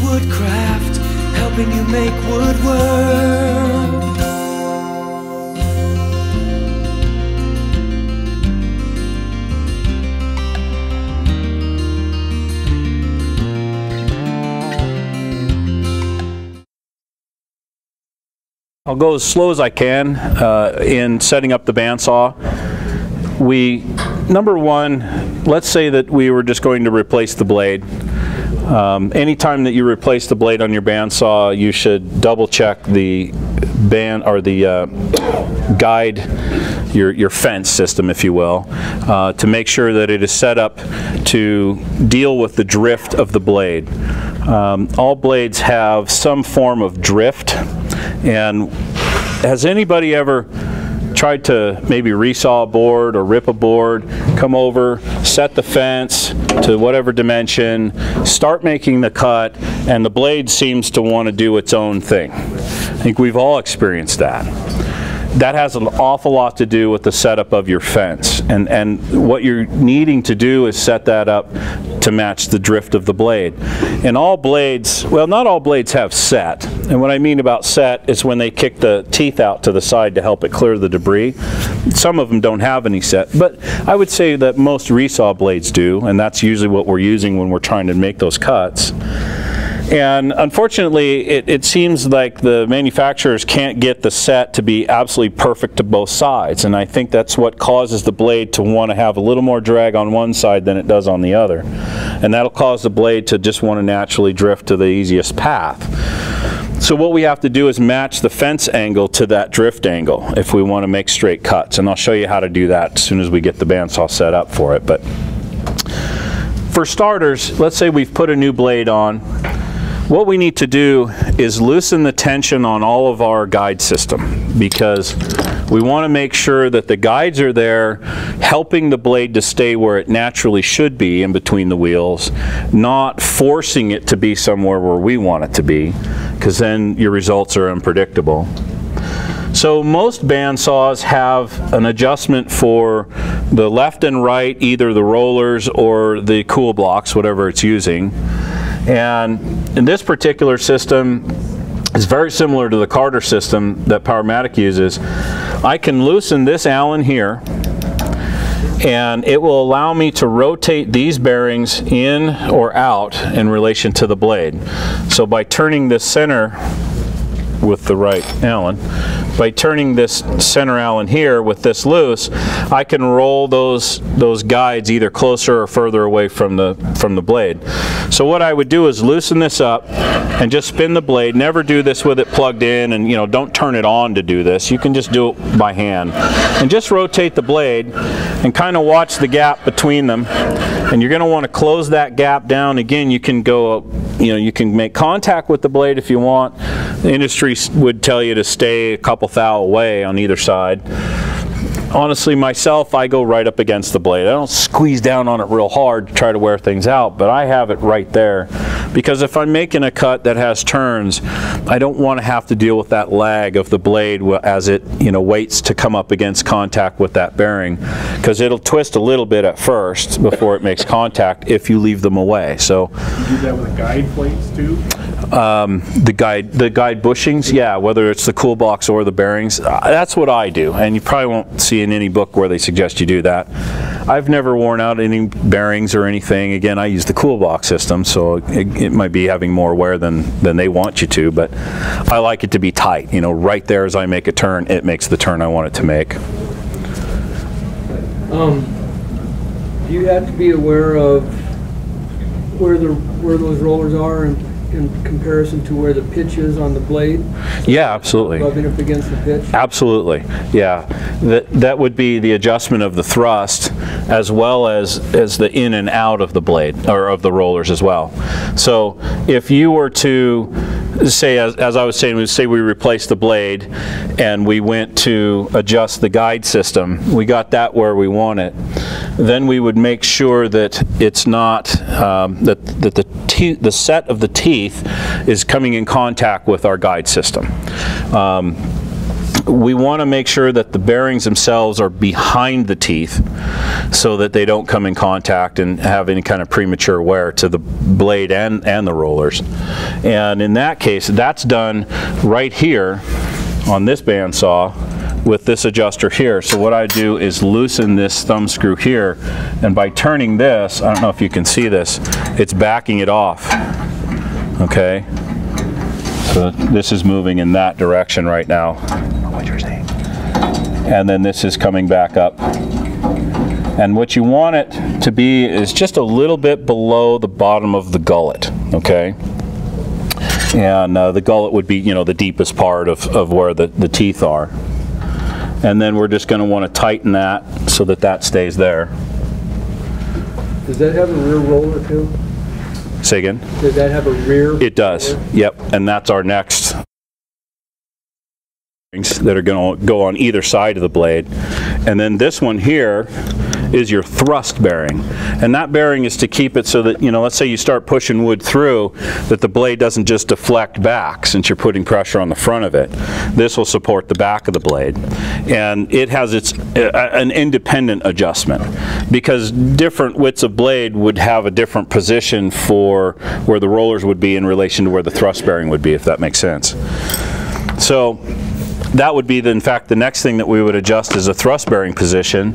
Woodcraft, helping you make woodwork. I'll go as slow as I can in setting up the bandsaw. Number one, let's say that we were just going to replace the blade. Anytime that you replace the blade on your bandsaw, you should double check the guide, your fence system, if you will, to make sure that it is set up to deal with the drift of the blade. All blades have some form of drift, and has anybody ever tried to maybe resaw a board or rip a board, come over, set the fence to whatever dimension, start making the cut, and the blade seems to want to do its own thing? I think we've all experienced that. That has an awful lot to do with the setup of your fence, and what you're needing to do is set that up to match the drift of the blade. And all blades, well, not all blades have set, and what I mean about set is when they kick the teeth out to the side to help it clear the debris. Some of them don't have any set, but I would say that most resaw blades do, and that's usually what we're using when we're trying to make those cuts. And unfortunately, it seems like the manufacturers can't get the set to be absolutely perfect to both sides, and I think that's what causes the blade to want to have a little more drag on one side than it does on the other. And that'll cause the blade to just want to naturally drift to the easiest path. So what we have to do is match the fence angle to that drift angle if we want to make straight cuts, and I'll show you how to do that as soon as we get the bandsaw set up for it. But for starters, let's say we've put a new blade on. What we need to do is loosen the tension on all of our guide system, because we want to make sure that the guides are there helping the blade to stay where it naturally should be in between the wheels, not forcing it to be somewhere where we want it to be, because then your results are unpredictable. So most bandsaws have an adjustment for the left and right, either the rollers or the cool blocks, whatever it's using. And in this particular system, it's very similar to the Carter system that Powermatic uses. I can loosen this Allen here, and it will allow me to rotate these bearings in or out in relation to the blade. So by turning this center with the right Allen, by turning this center Allen here with this loose, I can roll those guides either closer or further away from the blade. So what I would do is loosen this up and just spin the blade. Never do this with it plugged in, and don't turn it on to do this. You can just do it by hand. And just rotate the blade and kind of watch the gap between them. And you're going to want to close that gap down. Again, you can go, you can make contact with the blade if you want. The industry would tell you to stay a couple thou away on either side. Honestly, myself, I go right up against the blade. I don't squeeze down on it real hard to try to wear things out, but I have it right there, because if I'm making a cut that has turns, I don't want to have to deal with that lag of the blade as it waits to come up against contact with that bearing, because it'll twist a little bit at first before it makes contact if you leave them away. So you do that with the guide plates too? The guide bushings, yeah, whether it's the cool blocks or the bearings, that's what I do, and you probably won't see in any book where they suggest you do that. I've never worn out any bearings or anything. Again, I use the cool block system, so it might be having more wear than they want you to, but I like it to be tight. Right there as I make a turn, it makes the turn I want it to make. Do you have to be aware of where those rollers are in comparison to where the pitch is on the blade? Yeah, absolutely. Rubbing up against the pitch? Absolutely, yeah. That would be the adjustment of the thrust as well as the in and out of the blade, or of the rollers as well. So if you were to say, as I was saying, say we replaced the blade and we went to adjust the guide system, we got that where we want it, then we would make sure that it's not, that the set of the teeth is coming in contact with our guide system. we want to make sure that the bearings themselves are behind the teeth so that they don't come in contact and have any kind of premature wear to the blade and the rollers. And in that case, that's done right here on this bandsaw with this adjuster here. So what I do is loosen this thumb screw here, and by turning this, I don't know if you can see this, it's backing it off. Okay, so this is moving in that direction right now. What you're saying. And then this is coming back up. And what you want it to be is just a little bit below the bottom of the gullet. Okay. And the gullet would be, you know, the deepest part of where the teeth are. And then we're just going to want to tighten that so that that stays there. Does that have a rear roller too? Say again? Does that have a rear? It does. Roller? Yep. And that's our next that are going to go on either side of the blade. And then this one here is your thrust bearing, and that bearing is to keep it so that, you know, let's say you start pushing wood through, that the blade doesn't just deflect back since you're putting pressure on the front of it. This will support the back of the blade, and it has an independent adjustment, because different widths of blade would have a different position for where the rollers would be in relation to where the thrust bearing would be, if that makes sense. So that would be, in fact, the next thing that we would adjust is a thrust bearing position.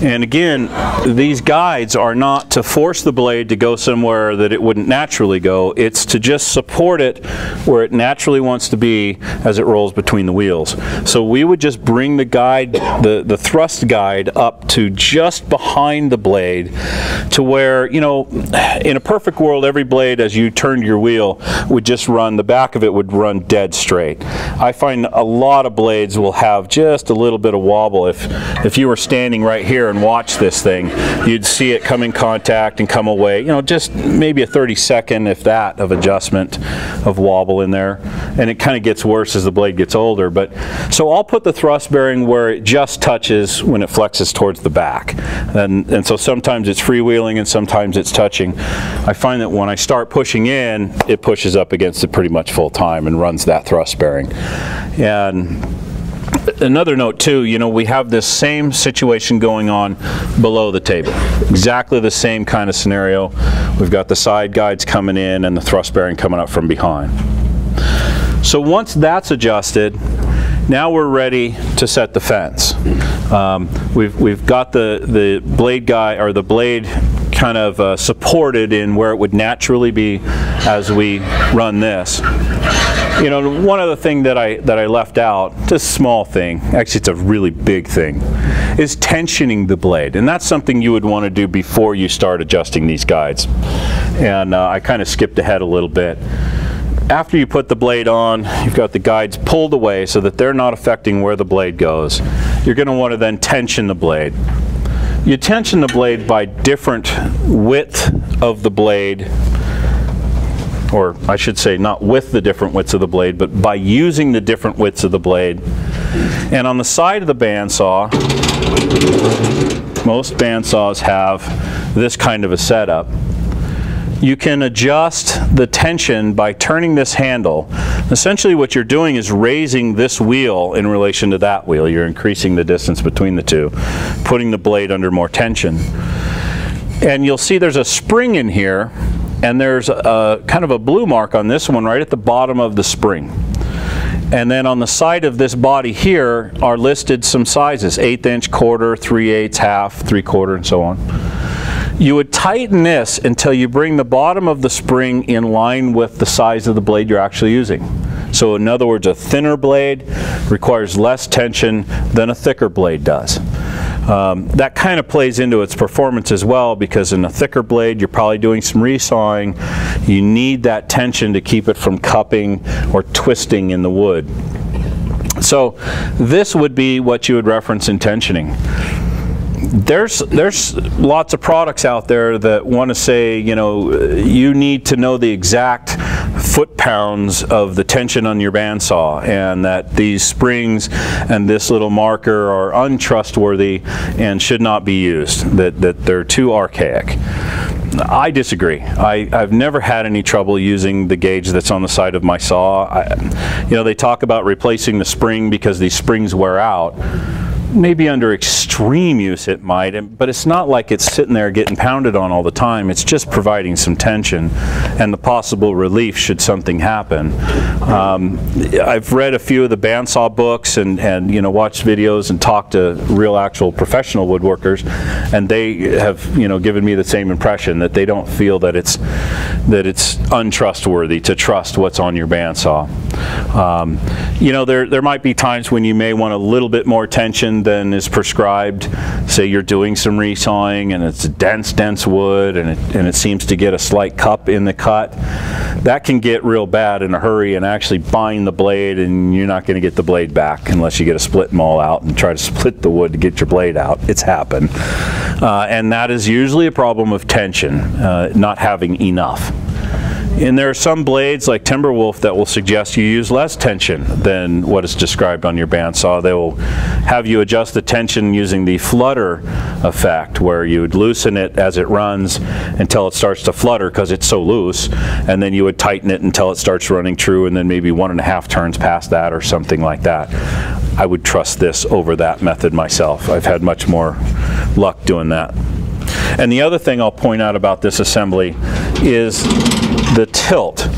And again, these guides are not to force the blade to go somewhere that it wouldn't naturally go. It's to just support it where it naturally wants to be as it rolls between the wheels. So we would just bring the guide, the thrust guide, up to just behind the blade, to where, you know, in a perfect world, every blade as you turned your wheel would just run, the back of it would run dead straight. I find a lot of blades will have just a little bit of wobble. If you were standing right here and watch this thing, you'd see it come in contact and come away, you know, just maybe a 30-second, if that, of adjustment of wobble in there. And it kind of gets worse as the blade gets older. But so I'll put the thrust bearing where it just touches when it flexes towards the back, and so sometimes it's freewheeling and sometimes it's touching. I find that when I start pushing in, it pushes up against it pretty much full time and runs that thrust bearing. And another note too, you know, we have this same situation going on below the table. Exactly the same kind of scenario. We've got the side guides coming in and the thrust bearing coming up from behind. So once that's adjusted, now we're ready to set the fence. We've got the blade guide, or the blade kind of supported in where it would naturally be as we run this. You know, one other thing that I left out, just a small thing, actually it's a really big thing, is tensioning the blade. And that's something you would want to do before you start adjusting these guides. And I kind of skipped ahead a little bit. After you put the blade on, you've got the guides pulled away so that they're not affecting where the blade goes. You're going to want to then tension the blade. You tension the blade by different width of the blade, or I should say not with the different widths of the blade, but by using the different widths of the blade. And on the side of the bandsaw, most bandsaws have this kind of a setup. You can adjust the tension by turning this handle. Essentially what you're doing is raising this wheel in relation to that wheel. You're increasing the distance between the two, putting the blade under more tension. And you'll see there's a spring in here, and there's a kind of a blue mark on this one right at the bottom of the spring. And then on the side of this body here are listed some sizes: 1/8 inch, quarter, 3/8, half, 3/4, and so on. You would tighten this until you bring the bottom of the spring in line with the size of the blade you're actually using. So in other words, a thinner blade requires less tension than a thicker blade does. That kind of plays into its performance as well, because in a thicker blade you're probably doing some resawing. You need that tension to keep it from cupping or twisting in the wood. So this would be what you would reference in tensioning. There's lots of products out there that want to say, you know, you need to know the exact foot-pounds of the tension on your bandsaw, and that these springs and this little marker are untrustworthy and should not be used, that they're too archaic. I disagree. I've never had any trouble using the gauge that's on the side of my saw. You know, they talk about replacing the spring because these springs wear out. Maybe under extreme use it might, but it's not like it's sitting there getting pounded on all the time. It's just providing some tension and the possible relief should something happen. I've read a few of the Bandsaw books and you know, watched videos and talked to real actual professional woodworkers, and they have, you know, given me the same impression that they don't feel that it's untrustworthy to trust what's on your bandsaw. You know, there might be times when you may want a little bit more tension than is prescribed. Say you're doing some resawing and it's dense wood and it seems to get a slight cup in the cut. That can get real bad in a hurry and actually bind the blade, and you're not going to get the blade back unless you get a split maul out and try to split the wood to get your blade out. It's happened. And that is usually a problem of tension, not having enough. And there are some blades like Timberwolf that will suggest you use less tension than what is described on your bandsaw. They will have you adjust the tension using the flutter effect, where you would loosen it as it runs until it starts to flutter because it's so loose, and then you would tighten it until it starts running true, and then maybe 1.5 turns past that or something like that. I would trust this over that method myself. I've had much more luck doing that. And the other thing I'll point out about this assembly is the tilt.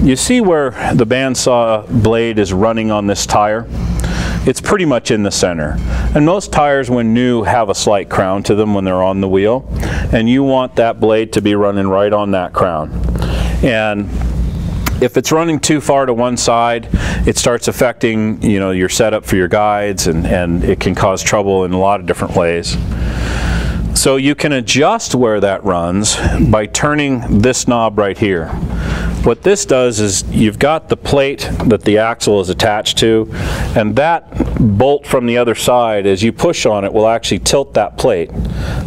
You see where the bandsaw blade is running on this tire? It's pretty much in the center. And most tires, when new, have a slight crown to them when they're on the wheel. And you want that blade to be running right on that crown. And if it's running too far to one side, it starts affecting, you know, your setup for your guides, and it can cause trouble in a lot of different ways. So you can adjust where that runs by turning this knob right here. What this does is you've got the plate that the axle is attached to, and that bolt from the other side, as you push on it, will actually tilt that plate.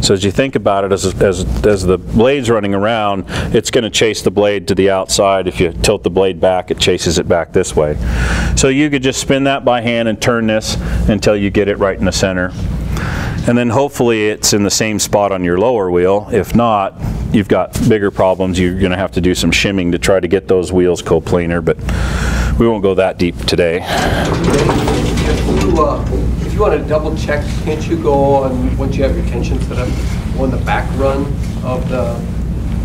So as you think about it, as the blade's running around, it's going to chase the blade to the outside. If you tilt the blade back, it chases it back this way. So you could just spin that by hand and turn this until you get it right in the center. And then hopefully it's in the same spot on your lower wheel. If not, you've got bigger problems. You're going to have to do some shimming to try to get those wheels coplanar, but we won't go that deep today. If you want to double check, can't you go on, once you have your tension set up, on the back run of the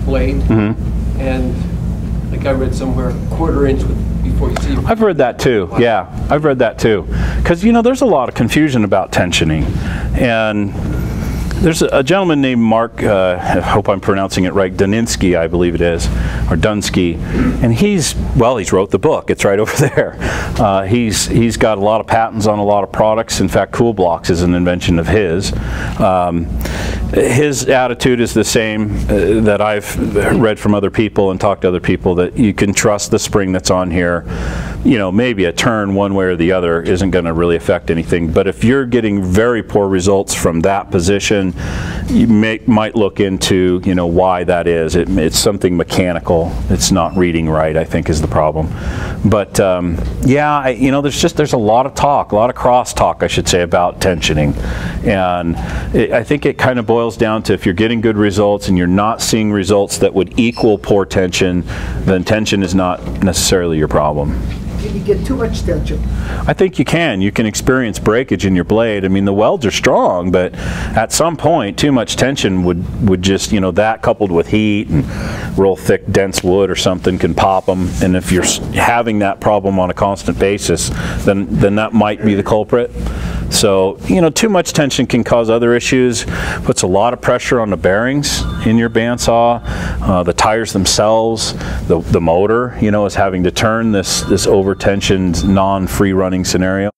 blade? Mm-hmm. And like I read somewhere, 1/4 inch before you see. I've read that too. Wow. Yeah, I've read that too. Because, you know, there's a lot of confusion about tensioning. And there's a gentleman named Mark, I hope I'm pronouncing it right, Daninsky, I believe it is, or Dunsky, and he's wrote the book. It's right over there. He's got a lot of patents on a lot of products. In fact, Cool Blocks is an invention of his. His attitude is the same that I've read from other people and talked to other people, that you can trust the spring that's on here. You know, maybe a turn one way or the other isn't going to really affect anything, but if you're getting very poor results from that position, you might look into, you know, why that is. It's something mechanical. It's not reading right, I think, is the problem. But yeah, you know, there's a lot of talk, a lot of cross talk, I should say, about tensioning, and I think it kind of boils down to, if you're getting good results and you're not seeing results that would equal poor tension, then tension is not necessarily your problem. Can you get too much tension? I think you can. You can experience breakage in your blade. I mean, the welds are strong, but at some point, too much tension would just, you know, that coupled with heat and real thick, dense wood or something can pop them. And if you're having that problem on a constant basis, then that might be the culprit. So, you know, too much tension can cause other issues. Puts a lot of pressure on the bearings in your bandsaw. The tires themselves, the motor, you know, is having to turn this over-tensioned, non-free running scenario.